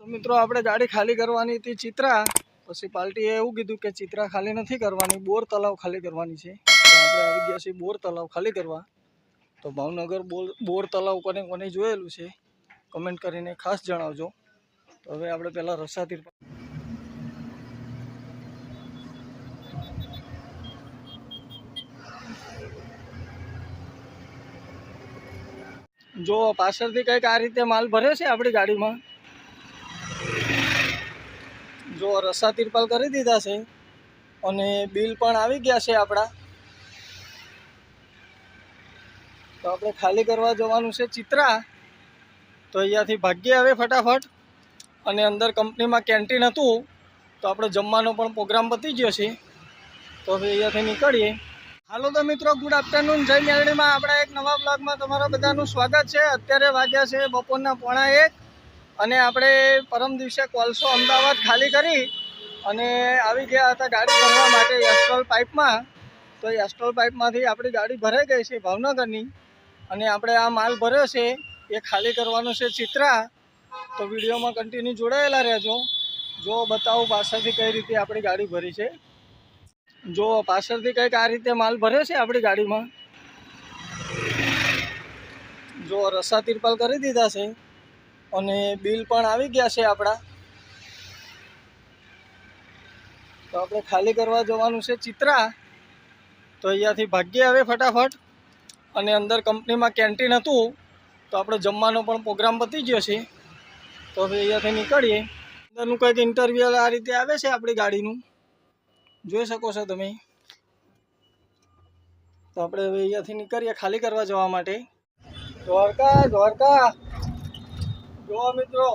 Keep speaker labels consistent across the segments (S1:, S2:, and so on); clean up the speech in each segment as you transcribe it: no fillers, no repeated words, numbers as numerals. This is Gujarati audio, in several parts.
S1: तो मित्रों આપણે ગાડી ખાલી કરવાની હતી ચિત્રા, પછી પાર્ટીએ એવું કીધું કે ચિત્રા ખાલી નથી કરવાની, બોર તલાવ ખાલી કરવાની છે. તો આપણે આવી ગયા છીએ બોર તલાવ ખાલી કરવા. તો ભાવનગર બોર તલાવ કોને કોને જોયેલું છે કમેન્ટ કરીને ખાસ જણાવજો. તો હવે આપણે પહેલા રસાતીર જો પાછળથી કંઈક આ રીતે માલ ભરે છે આપણી ગાડીમાં. જો રસ્સા તિરપાલ કરી દીધા છે અને બિલ પણ આવી ગયા છે આપણા. તો આપણે ખાલી કરવા જવાનું છે ચિત્રા. તો અહીંયાથી ભાગીએ હવે ફટાફટ. અને અંદર કંપનીમાં કેન્ટીન હતું તો આપણે જમવાનો પણ પ્રોગ્રામ પતી ગયો છે. તો હવે અહીંયાથી નીકળીએ. હાલો તો મિત્રો, ગુડ આફ્ટરનૂન, જય મેરડીમાં આપણા એક નવા બ્લોગમાં તમારા બધાનું સ્વાગત છે. અત્યારે વાગ્યા છે બપોરના 1:30 અને આપણે પરમ દિવસે કોલસો અમદાવાદ ખાલી કરી અને આવી ગયા હતા ગાડી ભરવા માટે એસ્ટ્રોલ પાઇપમાં. તો એસ્ટ્રોલ પાઇપમાંથી આપણી ગાડી ભરાઈ ગઈ છે ભાવનગરની અને આપણે આ માલ ભર્યો છે એ ખાલી કરવાનો છે ચિત્રા. તો વિડીયોમાં કન્ટિન્યુ જોડાયેલા રહેજો. જો બતાવું પાછળથી કઈ રીતે આપણી ગાડી ભરી છે. જો પાછળથી કંઈક આ રીતે માલ ભર્યો છે આપણી ગાડીમાં. જો રસ્સા તિરપાલ કરી દીધા છે અને બિલ પણ આવી ગયા છે આપણા. તો આપણે ખાલી કરવા જવાનું છે ચિત્રા. તો અહીંયાથી ભાગીએ હવે ફટાફટ. અને અંદર કંપનીમાં કેન્ટીન હતું તો આપણે જમવાનો પણ પ્રોગ્રામ પતી ગયો છે. તો હવે અહીંયાથી નીકળીએ. અંદરનું કંઈક ઇન્ટરવ્યુ આ રીતે આવે છે આપણી ગાડીનું, જોઈ શકો છો તમે. તો આપણે હવે અહીંયાથી નીકળીએ ખાલી કરવા જવા માટે. દ્વારકા જોવા મિત્રો,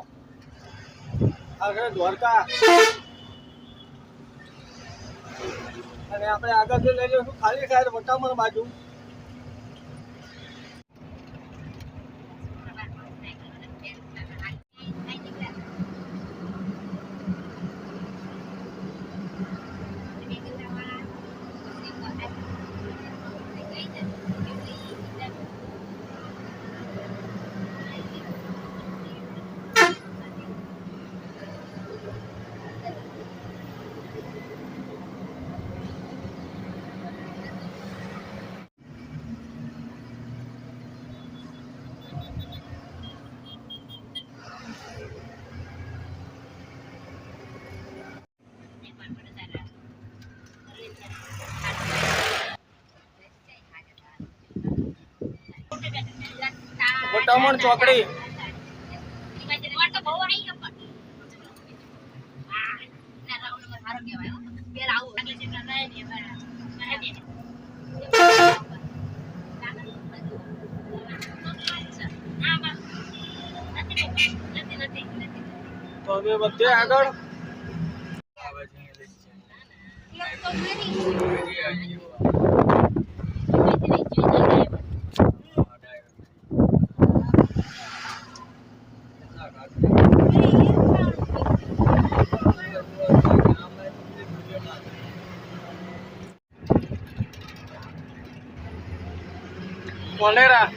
S1: આગળ દ્વારકા. અને આપણે આગળ જો લઈ લઈશું ખાલી થાય વટામણ બાજુ. વટામણ ચોકડી. તો હવે બધે આગળ. કોલેરા.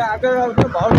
S1: આગળ આવજો ભાવ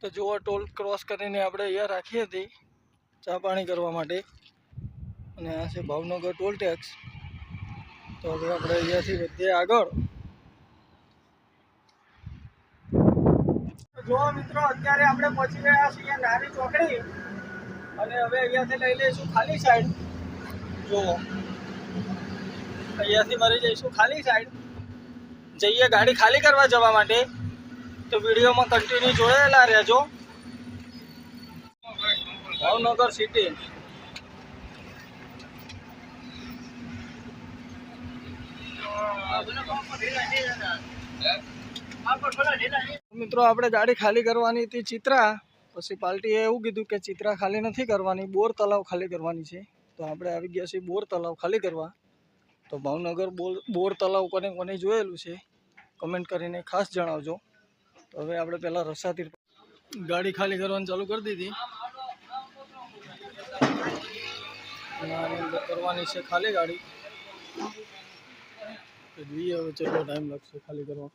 S1: તો જુઓ ટોલ ક્રોસ કરીને આપણે અહીંયા રાખી હતી ચા પાણી કરવા માટે, અને આ છે ભાવનગર ટોલ ટેક્સ. તો હવે આપણે અહીંયાથી વધીએ આગળ. જુઓ મિત્રો, અત્યારે આપણે પહોંચી ગયા છીએ નારી ચોકડી, અને હવે અહીંયાથી લઈ લઈશું ખાલી સાઈડ. જુઓ અહીંયાથી મરી જઈશું ખાલી સાઈડ, જઈએ ગાડી ખાલી કરવા જવા માટે. તો વિડીયોમાં કન્ટિન્યુ જોડાયેલા રહેજો. ભાવનગર સિટી. મિત્રો આપણે ગાડી ખાલી કરવાની હતી ચિત્રા, પછી પાર્ટીએ એવું કીધું કે ચિત્રા ખાલી નથી કરવાની, બોર તલાવ ખાલી કરવાની છે. તો આપણે આવી ગયા છીએ બોર તલાવ ખાલી કરવા. તો ભાવનગર બોર તલાવ કોને કોને જોયેલું છે કમેન્ટ કરીને ખાસ જણાવજો. તો હવે આપણે પહેલાં રસાથી ગાડી ખાલી કરવાનું ચાલુ કરી દીધી, આની અંદર કરવાની છે ખાલી ગાડી. જોઈએ હવે કેટલો ટાઈમ લાગશે ખાલી કરવા.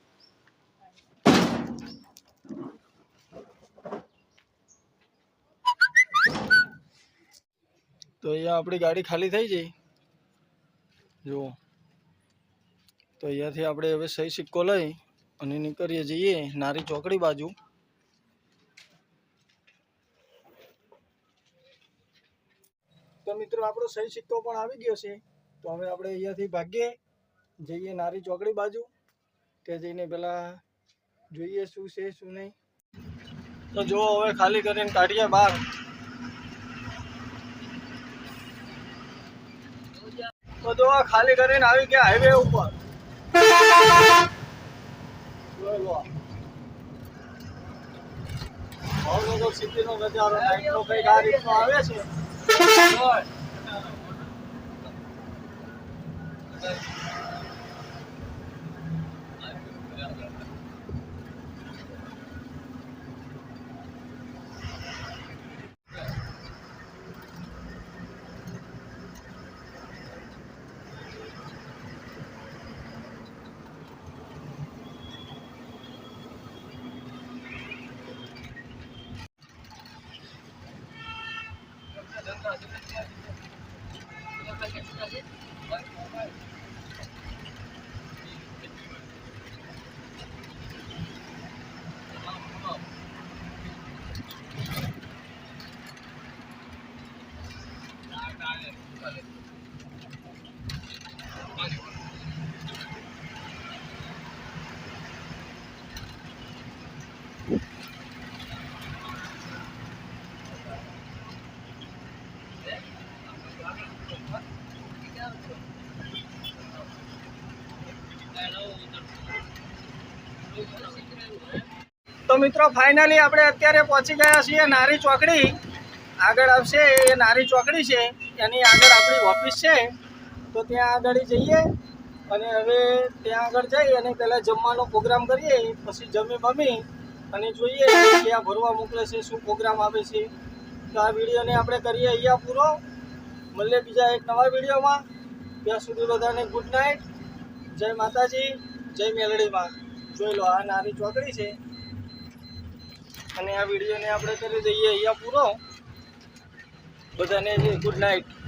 S1: તો અહીંયા આપણી ગાડી ખાલી થઈ જાય જુઓ. તો અહીંયાથી આપણે હવે સહી સિક્કો લઈ અને નીકળીએ જઈએ નારી ચોકડી બાજુ. તો મિત્રો આપણો સહી સિક્કો પણ આવી ગયો છે. તો હવે આપણે અહીંયાથી ભાગીએ જઈએ નારી ચોકડી બાજુ. તે જઈને પેલા જોઈએ શું છે શું નહીં. તો જો હવે ખાલી કરીને કાઢીએ બહાર. તો જો ખાલી કરીને આવી ગયા હાઈવે ઉપર. ભાવનગર સિટીનો નજારો નાઈટનો કંઈક આ રીતનો આવે છે. તો મિત્રો ફાઇનલી આપણે અત્યારે પહોંચી ગયા છીએ નારી ચોકડી. આગળ આવશે એ નારી ચોકડી છે, એની આગળ આપણી ઓફિસ છે. તો ત્યાં આગળ જઈએ અને હવે ત્યાં આગળ જઈ અને પહેલાં જમવાનો પ્રોગ્રામ કરીએ, પછી જમી બમી અને જોઈએ ક્યાં ભરવા મોકલે છે, શું પ્રોગ્રામ આવે છે. તો આ વિડીયોને આપણે કરીએ અહીંયા પૂરો. મળીએ બીજા એક નવા વિડીયોમાં. ત્યાં સુધી બધાને ગુડ નાઇટ. જય માતાજી, જય મેલડીમાં. જોઈ લો આ નારી ચોકડી છે, અને આ વિડીયોને આપણે કરી દઈએ અહીંયા પૂરો. બધાને ગુડ નાઇટ.